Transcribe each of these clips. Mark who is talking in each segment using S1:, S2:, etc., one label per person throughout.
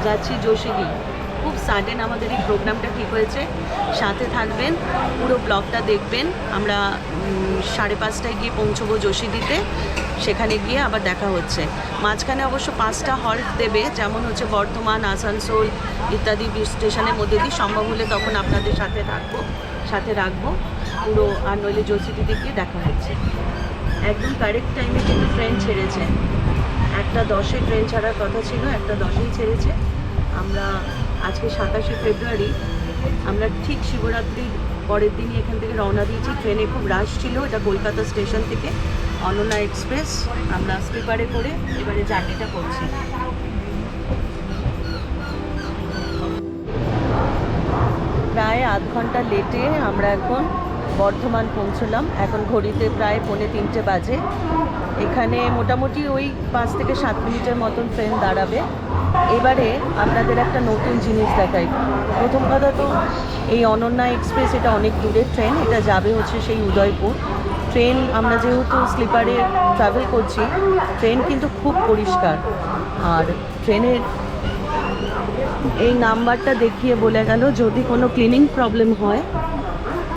S1: যাচ্ছি যোশীদি। খুব সাডেন আমাদের এই প্রোগ্রামটা ঠিক হয়েছে, সাথে থাকবেন, পুরো ব্লগটা দেখবেন। আমরা 5:30টায় গিয়ে পৌঁছবো যোশীদিতে, সেখানে গিয়ে আবার দেখা হচ্ছে। মাঝখানে অবশ্য 5টা হল্ট দেবে, যেমন হচ্ছে বর্ধমান, আসানসোল ইত্যাদি স্টেশনের মধ্যে দিয়ে। সম্ভব হলে তখন আপনাদের সাথে রাখবো পুরো, আর নইলে যোশীদিতে গিয়ে দেখা হচ্ছে। একদম কারেক্ট টাইমে কিন্তু ট্রেন ছেড়েছে। 1:10-এ ট্রেন ছাড়ার কথা ছিল, 1:10-এই ছেড়েছে। আমরা আজকে 27শে ফেব্রুয়ারি, আমরা ঠিক শিবরাত্রির পরের দিনই এখান থেকে রওনা দিয়েছি। ট্রেনে খুব রাশ ছিল, এটা কলকাতা স্টেশন থেকে অনন্যা এক্সপ্রেস। আমরা স্লিপারে করে এবারে জার্নিটা করছি। প্রায় আধ ঘন্টা লেটে আমরা এখন বর্ধমান পৌঁছলাম। এখন ঘড়িতে প্রায় 2:45 বাজে। এখানে মোটামুটি ওই 5 থেকে 7 মিনিটের মতন ট্রেন দাঁড়াবে। এবারে আপনাদের একটা নতুন জিনিস দেখাই। প্রথম কথা তো এই অনন্যা এক্সপ্রেস, এটা অনেক দূরের ট্রেন, এটা যাবে হচ্ছে সেই উদয়পুর। ট্রেন আমরা যেহেতু স্লিপারে ট্রাভেল করছি, ট্রেন কিন্তু খুব পরিষ্কার। আর ট্রেনের এই নাম্বারটা দেখিয়ে বলে গেল যদি কোনো ক্লিনিং প্রবলেম হয়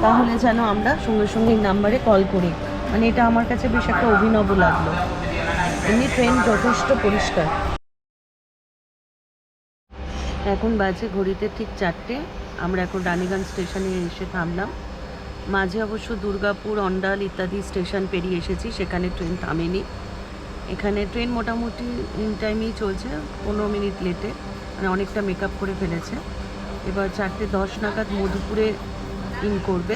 S1: তাহলে যেন আমরা সঙ্গে সঙ্গে এই নাম্বারে কল করি। মানে এটা আমার কাছে বেশ একটা অভিনব লাগলো। এমনি ট্রেন যথেষ্ট পরিষ্কার। এখন বাজে ঘড়িতে ঠিক 4টে। আমরা এখন রানীগঞ্জ স্টেশনে এসে থামলাম। মাঝে অবশ্য দুর্গাপুর, অন্ডাল ইত্যাদি স্টেশন পেরিয়ে এসেছি, সেখানে ট্রেন থামেনি। এখানে ট্রেন মোটামুটি ইন টাইমেই চলছে, 15 মিনিট লেটে, মানে অনেকটা মেকআপ করে ফেলেছে। এবার 4:10 নাগাদ মধুপুরে ইন করবে।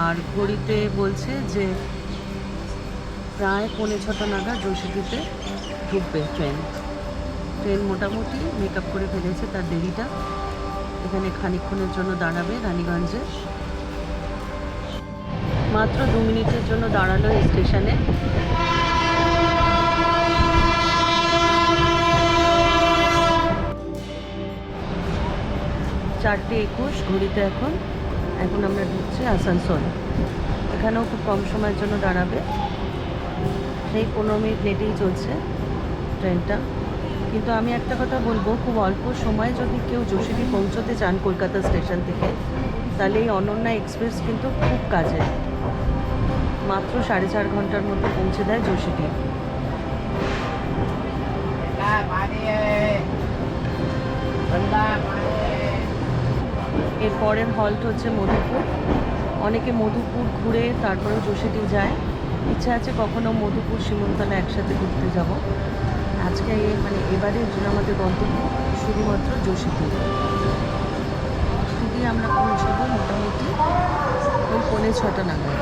S1: আর ঘড়িতে বলছে যে প্রায় 5:45 নাগাদ যোশীদিতে ঢুকবে ট্রেন। ট্রেন মোটামুটি মেকআপ করে ফেলেছে, তার দেরিটা। এখানে খানিকক্ষণের জন্য দাঁড়াবে রানীগঞ্জে। মাত্র 2 মিনিটের জন্য দাঁড়ালো এই স্টেশনে। চারটে 21 ঘড়িতে। এখন আমরা ঢুকছি আসানসোল। এখানেও খুব কম সময়ের জন্য দাঁড়াবে, সেই 15 মিনিট লেটেই চলছে ট্রেনটা। কিন্তু আমি একটা কথা বলবো, খুব অল্প সময়ে যদি কেউ যোশীদি পৌঁছতে চান কলকাতা স্টেশন থেকে, তাহলে এই অনন্যা এক্সপ্রেস কিন্তু খুব কাজে। মাত্র 4.5 ঘন্টার মধ্যে পৌঁছে দেয় যোশীদি। এর পরের হল্ট হচ্ছে মধুপুর। অনেকে মধুপুর ঘুরে তারপরে যোশীদি যায়। ইচ্ছা আছে কখনো মধুপুর শিমুলতলা একসাথে ঘুরতে যাব। আজকে এবারের জন্য আমাদের গন্তব্য শুধুমাত্র যোশীদি। যোশীদি আমরা পৌঁছবো মোটামুটি ওই 5:45 নাগাদ।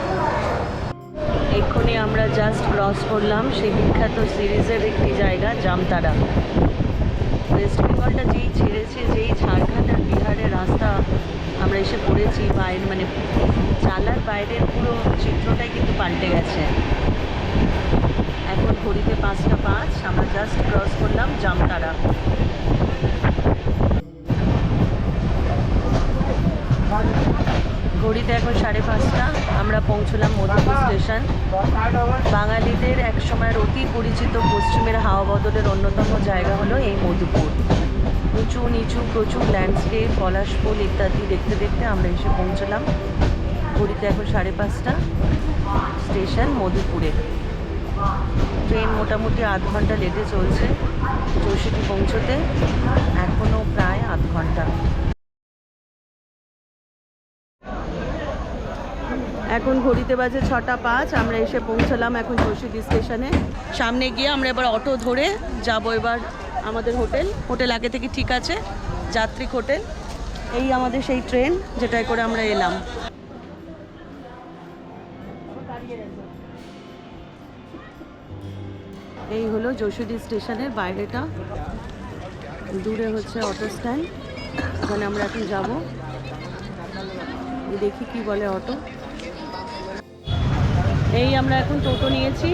S1: এক্ষুনি আমরা জাস্ট ক্রস করলাম সেই বিখ্যাত সিরিজের একটি জায়গা, জামতারা। ওয়েস্ট বেঙ্গলটা যেই ছেড়েছে, যেই ঝাড়খণ্ড আর বিহারের রাস্তা আমরা এসে পড়েছি, বাইরে চালার বাইরের পুরো চিত্রটাই কিন্তু পাল্টে গেছে। এখন ঘড়িতে 5:05, আমরা জাস্ট ক্রস করলাম জামতারা। ঘড়িতে এখন 5:30, আমরা পৌঁছলাম মধুপুর স্টেশন। বাঙালিদের এক সময়ের অতি পরিচিত পশ্চিমের হাওয়া বদলের অন্যতম জায়গা হলো এই মধুপুর। উঁচু নিচু প্রচুর ল্যান্ডস্কেপ, পলাশ ফুল ইত্যাদি দেখতে দেখতে আমরা এসে পৌঁছলাম। ঘড়িতে এখন 5:30, স্টেশন মধুপুরে। ট্রেন মোটামুটি আধ ঘন্টা লেটে চলছে যোশীদি পৌঁছতে, এখনও প্রায় আধ ঘন্টা। এখন ঘড়িতে বাজে 6:05, আমরা এসে পৌঁছলাম এখন যোশীদি স্টেশনে। সামনে গিয়ে আমরা এবার অটো ধরে যাব এবার আমাদের হোটেল আগে থেকে ঠিক আছে, যাত্রী হোটেল। এই আমাদের সেই ট্রেন যেটায় করে আমরা এলাম। এই হলো যোশীদি স্টেশনের বাইরেটা, দূরে হচ্ছে অটো স্ট্যান্ড, ওখানে আমরা এখন যাব। দেখি কি বলে অটো। এই আমরা এখন টোটো নিয়েছি,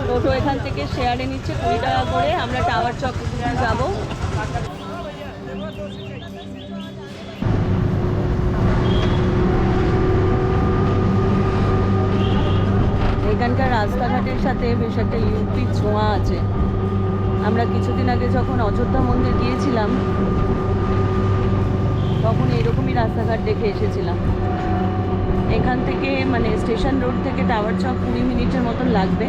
S1: টোটো এখান থেকে শেয়ারে নিচ্ছে 20 টাকা করে। আমরা টাওয়ার চক যাব। এখানকার রাস্তাঘাটের সাথে বেশ একটা ইউপি ছোঁয়া আছে। আমরা কিছুদিন আগে যখন অযোধ্যা মন্দির গিয়েছিলাম তখন এরকমই রাস্তাঘাট দেখে এসেছিলাম। এখান থেকে মানে স্টেশন রোড থেকে টাওয়ার চক 20 মিনিটের মতন লাগবে।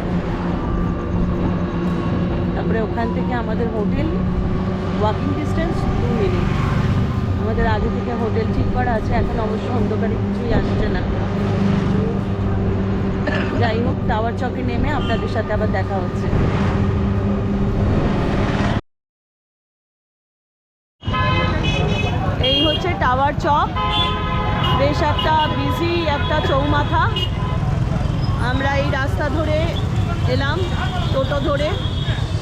S1: তারপরে ওখান থেকে আমাদের হোটেল ওয়াকিং ডিস্টেন্স 2 মিনিট। আমাদের আগে থেকে হোটেল ঠিক করা আছে, এখন অবশ্য অন্ধকারে কিছুই আসছে না। যাই হোক, টাওয়ার চকে নেমে আপনাদের সাথে আবার দেখা হচ্ছে। এই হচ্ছে টাওয়ার চক, বেশ একটা বিজি একটা চৌমাথা। আমরা এই রাস্তা ধরে এলাম, টোটো ধরে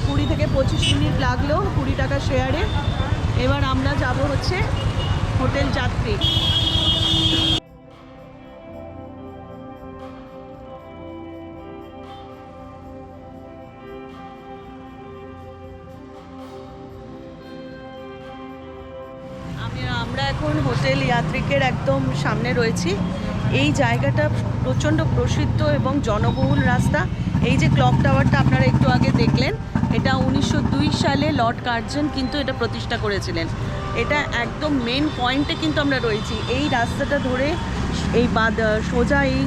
S1: 20 থেকে 25 মিনিট লাগলো 20 টাকা শেয়ারে। এবার আমরা যাব হচ্ছে হোটেল যাত্রী। আমরা এখন হোটেল যাত্রীকের একদম সামনে রয়েছি। এই জায়গাটা প্রচণ্ড প্রসিদ্ধ এবং জনবহুল রাস্তা। এই যে ক্লক টাওয়ারটা আপনারা একটু আগে দেখলেন, এটা 1902 সালে লর্ড কার্জন কিন্তু এটা প্রতিষ্ঠা করেছিলেন। এটা একদম মেন পয়েন্টে কিন্তু আমরা রয়েছি। এই রাস্তাটা ধরে এই সোজা এই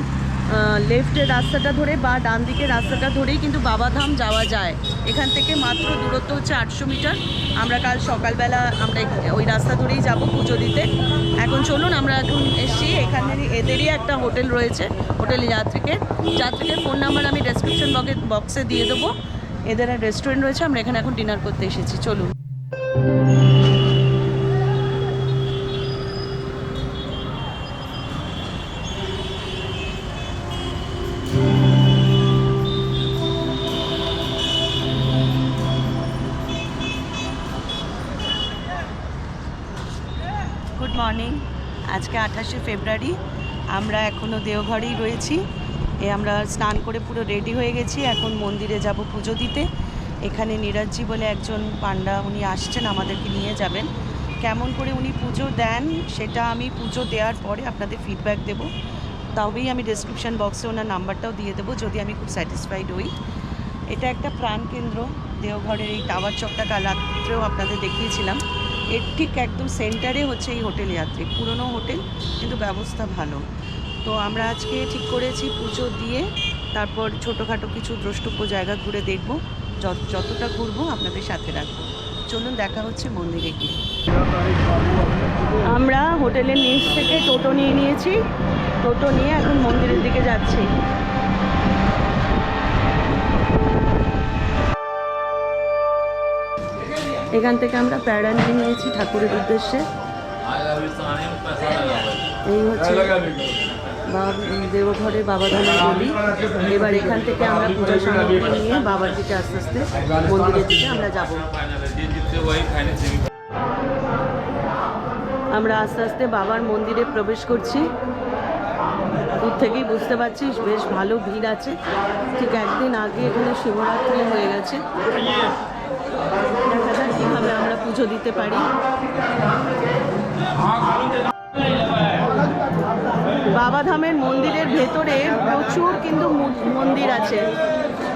S1: লেফটের রাস্তাটা ধরে বা ডান দিকের রাস্তাটা ধরেই কিন্তু বাবাধাম যাওয়া যায়। এখান থেকে মাত্র দূরত্ব হচ্ছে 800 মিটার। আমরা কাল সকালবেলা আমরা ওই রাস্তা ধরেই যাব পুজো দিতে। এখন চলুন, আমরা এখন এসছি, এখানে এদেরই একটা হোটেল রয়েছে, হোটেল যাত্রীকের ফোন নাম্বার আমি ডেসক্রিপশন বক্সে দিয়ে দেবো। এদের রেস্টুরেন্ট রয়েছে, আমরা এখানে এখন ডিনার করতে এসেছি। চলুন। Good morning. আজকে 28শে ফেব্রুয়ারি। আমরা এখনও দেওঘরেই রয়েছি। আমরা স্নান করে পুরো রেডি হয়ে গেছি, এখন মন্দিরে যাব পুজো দিতে। এখানে নীরজজি বলে একজন পান্ডা, উনি আসছেন, আমাদেরকে নিয়ে যাবেন। কেমন করে উনি পুজো দেন সেটা আমি পুজো দেওয়ার পরে আপনাদের ফিডব্যাক দেব। তবেই আমি ডেসক্রিপশন বক্সে ওনার নাম্বারটাও দিয়ে দেবো যদি আমি খুব স্যাটিসফাইড হই। এটা একটা প্রাণকেন্দ্র দেওঘরের। এই টাওয়ার চকটা কাল রাত্রেও আপনাদের দেখিয়েছিলাম। এর ঠিক একদম সেন্টারে হচ্ছে এই হোটেল যাত্রী। পুরনো হোটেল, কিন্তু ব্যবস্থা ভালো। তো আমরা আজকে ঠিক করেছি পুজো দিয়ে তারপর ছোটোখাটো কিছু দ্রষ্টব্য জায়গা ঘুরে দেখব। যতটা ঘুরবো আপনাদের সাথে রাখবো। চলুন, দেখা হচ্ছে মন্দিরে গিয়ে। আমরা হোটেলের নিচ থেকে টোটো নিয়ে নিয়েছি, টোটো নিয়ে এখন মন্দিরের দিকে যাচ্ছি। এখান থেকে আমরা প্যারা নিয়ে নিয়েছি ঠাকুরের উদ্দেশ্যে। এই হচ্ছে দেওঘরে বাবাধামের গলি। এবার এখান থেকে আমরা পূজা সামগ্রী নিয়ে বাবার দিকে আস্তে আস্তে মন্দিরের দিকে আমরা যাব। আমরা আস্তে আস্তে বাবার মন্দিরে প্রবেশ করছি। দূর থেকেই বুঝতে পারছি বেশ ভালো ভিড় আছে। ঠিক একদিন আগে এখানে শিবরাত্রি হয়ে গেছে। দেখা যাক কীভাবে আমরা পুজো দিতে পারি। বাবাধামের মন্দিরের ভেতরে প্রচুর কিন্তু মন্দির আছে,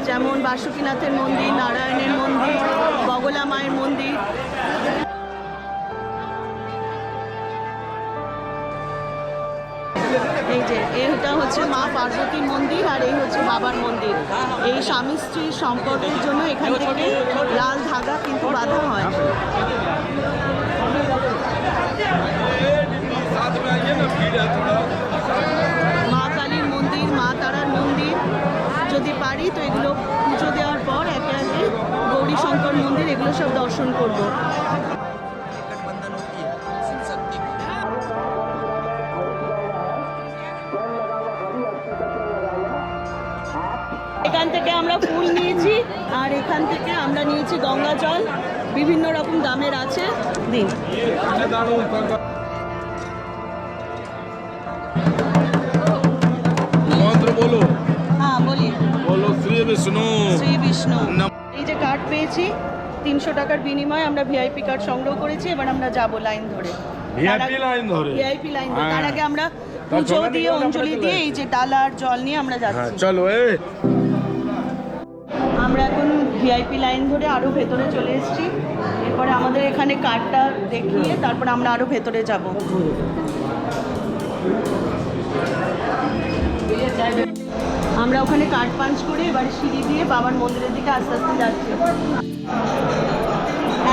S1: যেমন বাসুকীনাথের মন্দির, নারায়ণের মন্দির, বগলা মায়ের মন্দির। এই যে এটা হচ্ছে মা পার্বতীর মন্দির আর এই হচ্ছে বাবার মন্দির। এই স্বামী স্ত্রীর সম্পর্কের জন্য এখান থেকে লাল ধাগা কিন্তু বাঁধা হয়। মা কালীর মন্দির, মা তারার মন্দির, যদি পারি তো এগুলো পুজো দেওয়ার পর একে একে গৌরী শঙ্কর মন্দির, এগুলো সব দর্শন করব। এখান থেকে আমরা ফুল নিয়েছি আর এখান থেকে আমরা নিয়েছি গঙ্গা জল, বিভিন্ন রকম দামের আছে। দিন।
S2: মন্ত্র বলো।
S1: হ্যাঁ বলি।
S2: বলো শ্রী বিষ্ণু।
S1: শ্রী বিষ্ণু। এই যে কার্ড পেয়েছি, 300 টাকার বিনিময়ে আমরা ভিআইপি কার্ড সংগ্রহ করেছি। এবার আমরা যাব লাইন ধরে।
S2: ভিআইপি লাইন ধরে।
S1: ভিআইপি লাইন ধরে। তার আগে আমরা পুজো দিয়ে অঞ্জলি দিয়ে এই যে ডালা আর জল নিয়ে আমরা যাচ্ছি।
S2: চলো।
S1: আমরা এখন ভিআইপি লাইন ধরে আরও ভেতরে চলে এসেছি। এরপরে আমাদের এখানে কার্ডটা দেখিয়ে তারপরে আমরা আরও ভেতরে যাব। আমরা ওখানে কার্ড পাঞ্চ করে এবার সিঁড়ি দিয়ে বাবার মন্দিরের দিকে আস্তে আস্তে যাচ্ছি।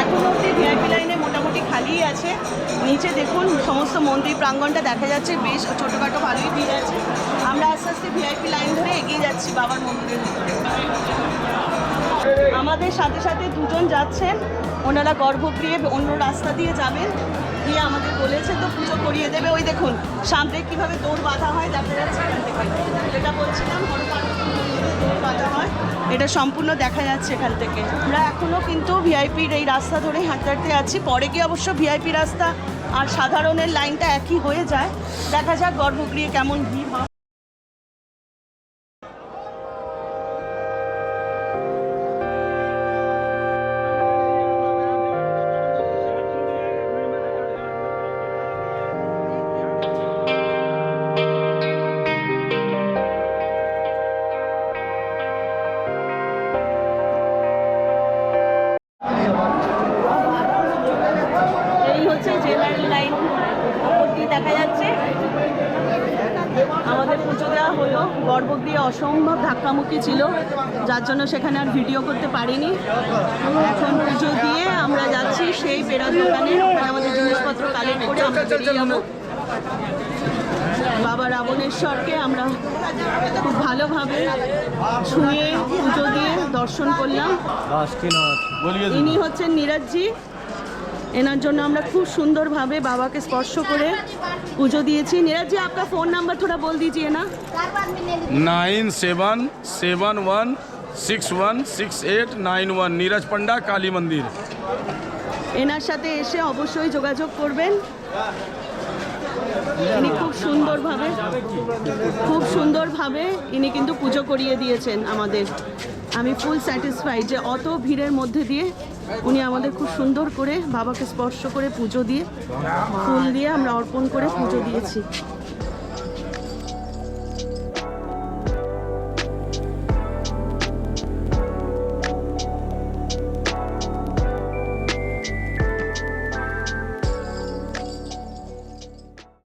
S1: এখন অবধি ভিআইপি লাইনে মোটামুটি খালিই আছে। নিচে দেখুন সমস্ত মন্দির প্রাঙ্গণটা দেখা যাচ্ছে, বেশ ছোটোখাটো ভালোই ভিড় আছে। আমরা আস্তে আস্তে ভিআইপি লাইন ধরে এগিয়ে যাচ্ছি বাবার মন্দিরের ভিতরে। আমাদের সাথে সাথে দুজন যাচ্ছেন, ওনারা গর্ভগৃহে অন্য রাস্তা দিয়ে যাবেন, গিয়ে আমাদের বলেছে তো পুজো করিয়ে দেবে। ওই দেখুন সামনে কীভাবে দৌড় বাঁধা হয় দেখা যাচ্ছে, যেটা বলছিলাম দৌড় বাঁধা হয়, এটা সম্পূর্ণ দেখা যাচ্ছে এখান থেকে। আমরা এখনও কিন্তু ভিআইপির এই রাস্তা ধরে হাঁটতে হাঁটতে আছি। পরে গিয়ে অবশ্য ভিআইপি রাস্তা আর সাধারণের লাইনটা একই হয়ে যায়। দেখা যাক গর্ভগৃহে কেমন ভিড় হয়। এই হচ্ছে জেনারেল লাইন, ওপর দিয়ে দেখা যাচ্ছে। আমাদের পুজো দেওয়া হলো, গর্ভগৃহে অসম্ভব ধাক্কামুক্কি ছিল, যার জন্য সেখানে আর ভিডিও করতে পারিনি। এখন পুজো দিয়ে আমরা যাচ্ছি সেই পেড়ার দোকানে, ওখানে আমাদের জিনিসপত্র কালেক্ট করে আমরা বেরিয়ে যাবো। বাবা রাবণেশ্বরকে আমরা খুব ভালোভাবে ছুঁয়ে পুজো দিয়ে দর্শন করলাম। ইনি হচ্ছেন নীরজজি, এনার জন্য আমরা খুব সুন্দরভাবে বাবাকে স্পর্শ করে পুজো দিয়েছি। नीरज जी आपका फ़ोन नंबर थोड़ा बोल दीजिए ना।
S2: 9771616891 नीरज पंडा काली मंदिर।
S1: এনার সাথে এসে অবশ্যই যোগাযোগ করবেন। ইনি খুব সুন্দরভাবে ইনি কিন্তু পুজো করিয়ে দিয়েছেন আমাদের। আমি ফুল স্যাটিসফাইড যে অত ভিড়ের মধ্যে দিয়ে উনি আমাদের খুব সুন্দর করে বাবাকে স্পর্শ করে পুজো দিয়ে ফুল দিয়ে আমরা অর্পণ করে পুজো দিয়েছি।